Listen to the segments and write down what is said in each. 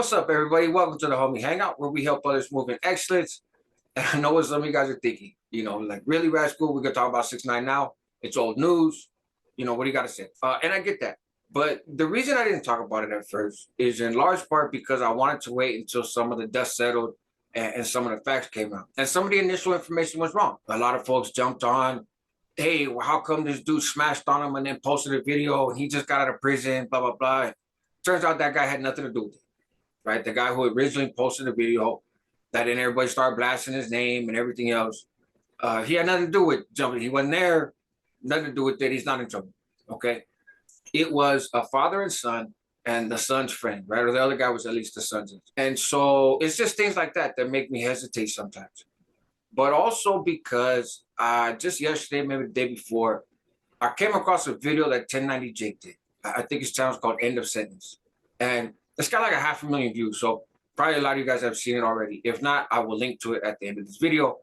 What's up, everybody? Welcome to the Homie Hangout, where we help others move in excellence. And I know what some of you guys are thinking, like really rad school. We're gonna talk about 6ix9ine now. It's old news. What do you got to say? And I get that, but the reason I didn't talk about it at first is in large part because I wanted to wait until some of the dust settled and some of the facts came out, and some of the initial information was wrong. A lot of folks jumped on, hey, well, how come this dude smashed on him and then posted a video and he just got out of prison, blah blah blah. Turns out that guy had nothing to do with it. Right? The guy who originally posted the video that then everybody started blasting his name and everything else. He had nothing to do with jumping. He wasn't there, nothing to do with it. He's not in trouble. Okay. It was a father and son and the son's friend, right? Or the other guy was at least the son's. And so it's just things like that that make me hesitate sometimes. But also because just yesterday, maybe the day before, I came across a video that 1090 Jake did. I think his channel's called End of Sentence. And it's got like 500,000 views, so probably a lot of you guys have seen it already. If not, I will link to it at the end of this video.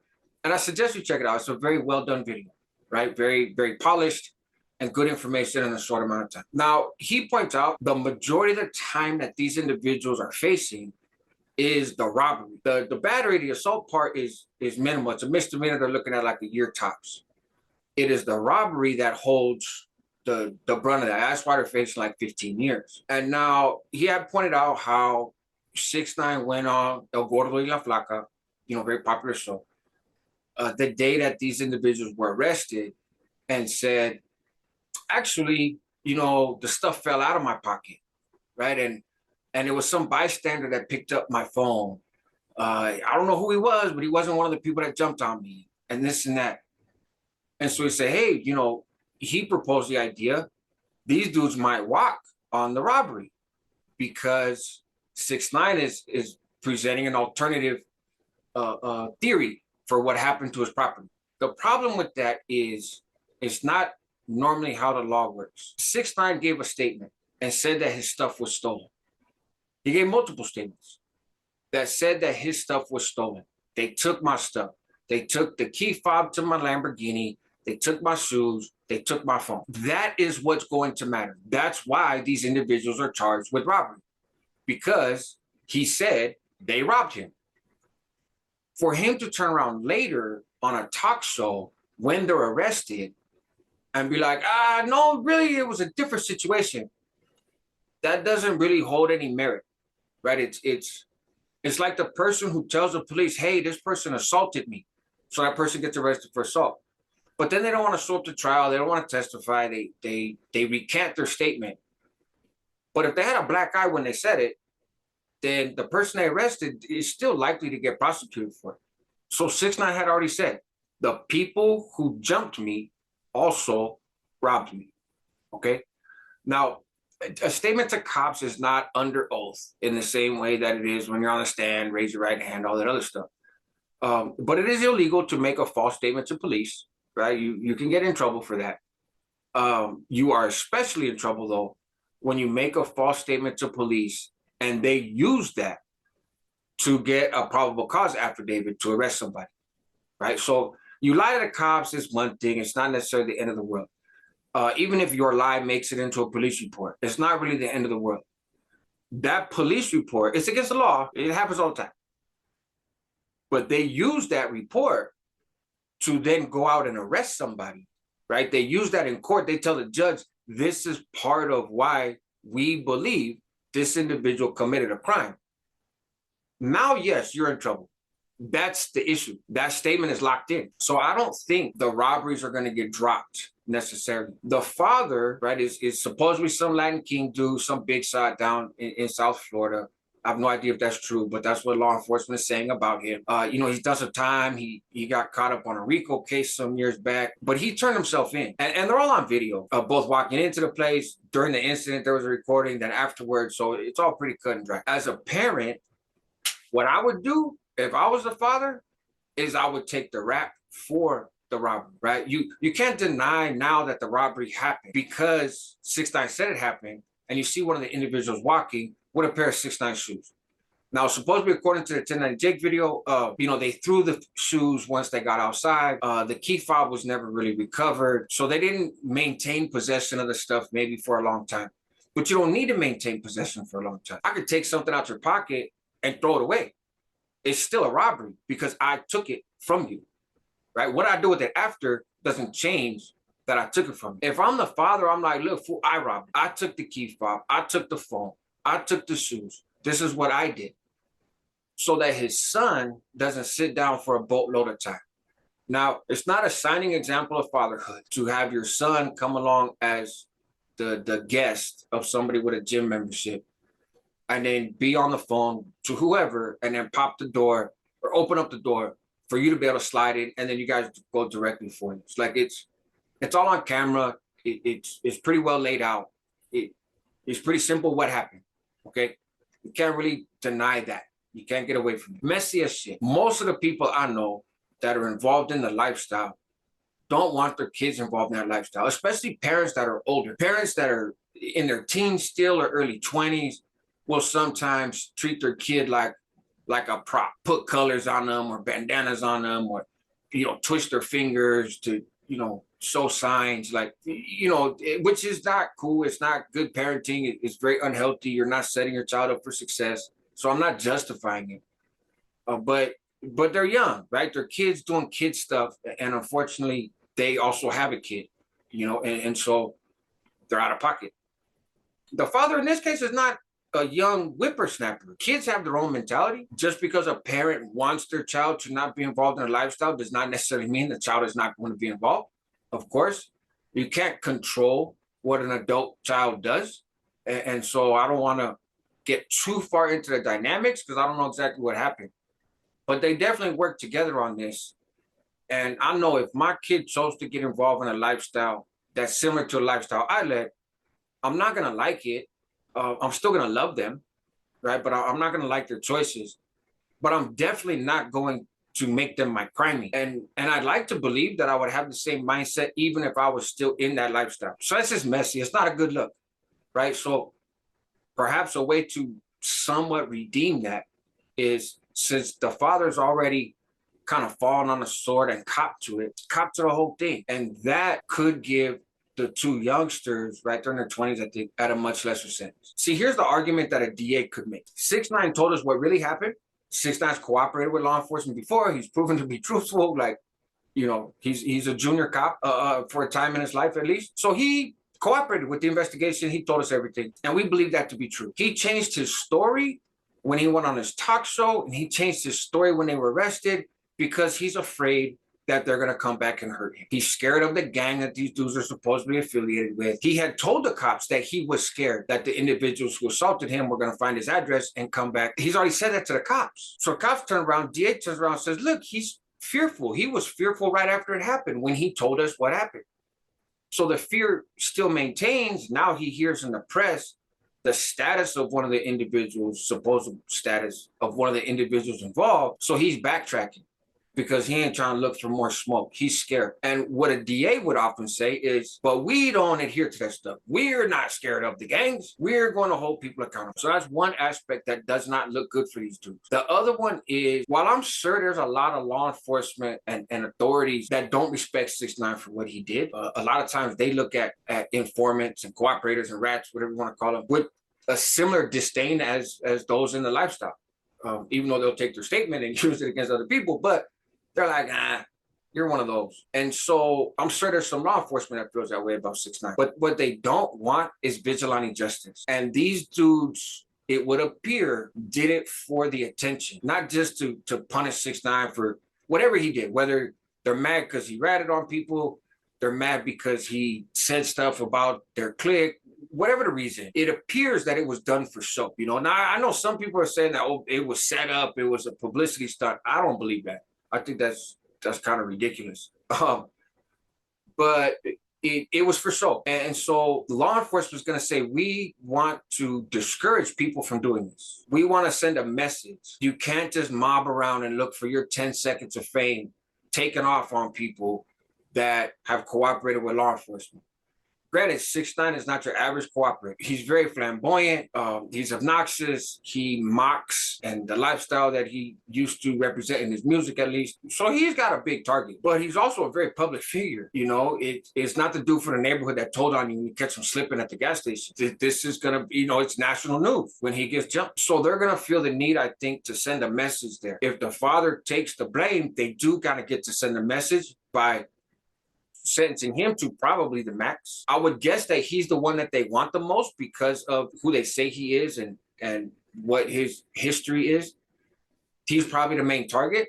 And I suggest you check it out. It's a very well done video, right? Very, very polished and good information in a short amount of time. Now, he points out the majority of the time that these individuals are facing is the robbery. The battery, the assault part is minimal. It's a misdemeanor. They're looking at like a year tops. It is the robbery that holds the brunt of that. That's why they're facing like 15 years. And now he had pointed out how 6ix9ine went on Gordo y La Flaca, very popular show, the day that these individuals were arrested, and said, actually, the stuff fell out of my pocket, right? And it was some bystander that picked up my phone. I don't know who he was, but he wasn't one of the people that jumped on me and this and that. And so he said, hey, he proposed the idea, these dudes might walk on the robbery because 6ix9ine is presenting an alternative theory for what happened to his property. The problem with that is it's not normally how the law works. 6ix9ine gave a statement and said that his stuff was stolen. He gave multiple statements that said that his stuff was stolen. They took my stuff. They took the key fob to my Lamborghini. They took my shoes, they took my phone. That is what's going to matter. That's why these individuals are charged with robbery, because he said they robbed him. For him to turn around later on a talk show when they're arrested and be like, no, really, it was a different situation. That doesn't really hold any merit, right? It's like the person who tells the police, hey, this person assaulted me. So that person gets arrested for assault. But then they don't want to show up to trial. They don't want to testify. They recant their statement. But if they had a black eye when they said it, then the person they arrested is still likely to get prosecuted for it. So 6ix9ine had already said, the people who jumped me also robbed me. Okay? Now, a statement to cops is not under oath in the same way that it is when you're on the stand, raise your right hand, all that other stuff. But it is illegal to make a false statement to police. Right? You can get in trouble for that. You are especially in trouble, though, when you make a false statement to police and they use that to get a probable cause affidavit to arrest somebody, right? So you lie to the cops is one thing. It's not necessarily the end of the world. Even if your lie makes it into a police report, it's not really the end of the world. That police report, it's against the law. It happens all the time. But they use that report to then go out and arrest somebody, right? They use that in court. They tell the judge, this is part of why we believe this individual committed a crime. Now, yes, you're in trouble. That's the issue. That statement is locked in. So I don't think the robberies are going to get dropped necessarily. The father, right, is supposedly some Latin King dude, some big shot down in South Florida. I have no idea if that's true, but that's what law enforcement is saying about him. He's done some time. He got caught up on a RICO case some years back, but he turned himself in. And they're all on video, both walking into the place. During the incident, there was a recording, then afterwards. So it's all pretty cut and dry. As a parent, what I would do if I was the father is I would take the rap for the robbery, right? You can't deny now that the robbery happened because 6ix9ine said it happened, and you see one of the individuals walking with a pair of 6ix9ine shoes. Now, supposedly, according to the 1090 Jake video, they threw the shoes once they got outside. The key fob was never really recovered. So they didn't maintain possession of the stuff maybe for a long time. but you don't need to maintain possession for a long time. I could take something out your pocket and throw it away. It's still a robbery because I took it from you, right? What I do with it after doesn't change that I took it from you. If I'm the father, I'm like, look, fool, I robbed. I took the key fob. I took the phone. I took the shoes. This is what I did. So that his son doesn't sit down for a boatload of time. Now, it's not a shining example of fatherhood to have your son come along as the guest of somebody with a gym membership and then be on the phone to whoever and then pop the door or open up the door for you to be able to slide in, and then you guys go directly for it. It's like it's all on camera. It's pretty well laid out. It's pretty simple what happened, okay? You can't really deny that. You can't get away from it. Messy as shit. Most of the people I know that are involved in the lifestyle don't want their kids involved in that lifestyle, especially parents that are older. Parents that are in their teens still or early 20s will sometimes treat their kid like a prop, put colors on them or bandanas on them, or, twist their fingers to, show signs, like, which is not cool. It's not good parenting. It's very unhealthy. You're not setting your child up for success. So I'm not justifying it, but they're young, right? They're kids doing kid stuff, and unfortunately, they also have a kid, and so they're out of pocket. The father in this case is not a young whippersnapper. Kids have their own mentality. Just because a parent wants their child to not be involved in a lifestyle does not necessarily mean the child is not going to be involved. Of course, you can't control what an adult child does, and so I don't want to get too far into the dynamics because I don't know exactly what happened. But they definitely work together on this. And I know if my kid chose to get involved in a lifestyle that's similar to a lifestyle I led, I'm not going to like it. I'm still going to love them, right? But I'm not going to like their choices. But I'm definitely not going to make them my crimey. And I'd like to believe that I would have the same mindset even if I was still in that lifestyle. So that's just messy. It's not a good look, right? So perhaps a way to somewhat redeem that is, since the father's already kind of fallen on the sword and cop to the whole thing. And that could give the two youngsters, right, they're in their 20s, I think, at a much lesser sentence. See, here's the argument that a DA could make. 6ix9ine told us what really happened. 6ix9ine's cooperated with law enforcement before. He's proven to be truthful. Like, he's a junior cop for a time in his life, at least. So he cooperated with the investigation. He told us everything. And we believe that to be true. He changed his story when he went on his talk show, and he changed his story when they were arrested because he's afraid that they're going to come back and hurt him. He's scared of the gang that these dudes are supposedly affiliated with. He had told the cops that he was scared that the individuals who assaulted him were going to find his address and come back. He's already said that to the cops. So cops turn around, DA turns around and says, look, he's fearful. He was fearful right after it happened when he told us what happened. So the fear still maintains. Now he hears in the press the status of one of the individuals, supposed status of one of the individuals involved. So he's backtracking because he ain't trying to look for more smoke. He's scared. And what a DA would often say is, but we don't adhere to that stuff. We're not scared of the gangs. We're going to hold people accountable. So that's one aspect that does not look good for these dudes. The other one is, while I'm sure there's a lot of law enforcement and authorities that don't respect 6ix9ine for what he did, a lot of times they look at informants and cooperators and rats, whatever you want to call them, with a similar disdain as those in the lifestyle, even though they'll take their statement and use it against other people. But they're like, you're one of those. And so I'm sure there's some law enforcement that feels that way about 6ix9ine. But what they don't want is vigilante justice. And these dudes, it would appear, did it for the attention, not just to punish 6ix9ine for whatever he did, whether they're mad because he ratted on people, they're mad because he said stuff about their clique, whatever the reason. It appears that it was done for show. Now I know some people are saying that, oh, it was set up, it was a publicity stunt. I don't believe that. I think that's kind of ridiculous. But it was for show. And so law enforcement is going to say, we want to discourage people from doing this. We want to send a message. You can't just mob around and look for your 10 seconds of fame taken off on people that have cooperated with law enforcement. Granted, 6ix9ine is not your average cooperative. He's very flamboyant. He's obnoxious. He mocks and the lifestyle that he used to represent in his music, at least. So he's got a big target, but he's also a very public figure. You know, it's not the dude for the neighborhood that told on you when you catch him slipping at the gas station. This is going to be, you know, it's national news when he gets jumped. So they're going to feel the need, I think, to send a message there. If the father takes the blame, they do kind of get to send a message by sentencing him to probably the max. I would guess that he's the one that they want the most because of who they say he is and what his history is. He's probably the main target.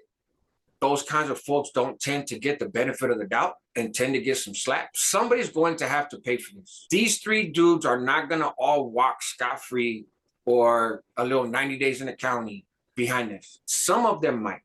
Those kinds of folks don't tend to get the benefit of the doubt and tend to get some slack. Somebody's going to have to pay for this. These 3 dudes are not going to all walk scot-free or a little 90 days in the county behind this. Some of them might.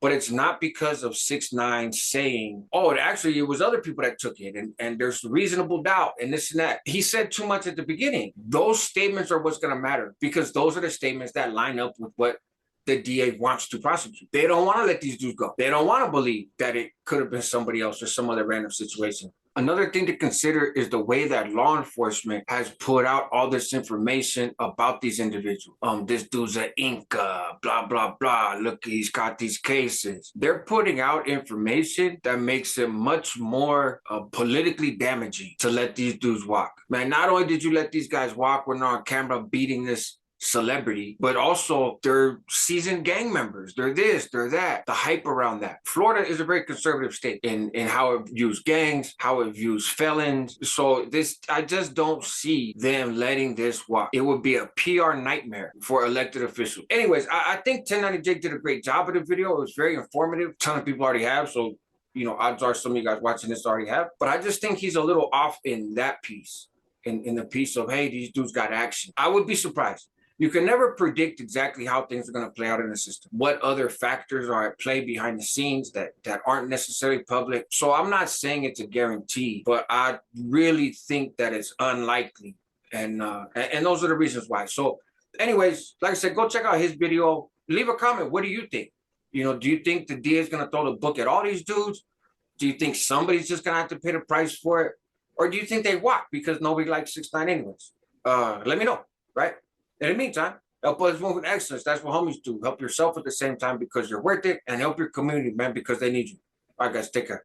But it's not because of 6ix9ine saying, oh, actually, it was other people that took it, and there's reasonable doubt, and this and that. He said too much at the beginning. Those statements are what's going to matter, because those are the statements that line up with what the DA wants to prosecute. They don't want to let these dudes go. They don't want to believe that it could have been somebody else or some other random situation. Another thing to consider is the way that law enforcement has put out all this information about these individuals. This dude's an Inca, blah, blah, blah. Look, he's got these cases. They're putting out information that makes it much more politically damaging to let these dudes walk. Man, not only did you let these guys walk when they're on camera beating this celebrity, but also they're seasoned gang members. They're this, they're that, the hype around that. Florida is a very conservative state in how it views gangs, how it views felons. So I just don't see them letting this walk. It would be a PR nightmare for elected officials. Anyways, I think 1090 Jake did a great job of the video. It was very informative. A ton of people already have, so you know, odds are some of you guys watching this already have. But I just think he's a little off in that piece, in the piece of, hey, these dudes got action. I would be surprised. You can never predict exactly how things are going to play out in the system, what other factors are at play behind the scenes that aren't necessarily public. So I'm not saying it's a guarantee, but I really think that it's unlikely. And those are the reasons why. So anyways, like I said, go check out his video. Leave a comment. What do you think? You know, do you think the DA is going to throw the book at all these dudes? Do you think somebody's just going to have to pay the price for it? Or do you think they walk because nobody likes 6ix9ine anyways? Let me know, right? In the meantime, help others move with excellence. That's what homies do. Help yourself at the same time because you're worth it, and help your community, man, because they need you. All right, guys, take care.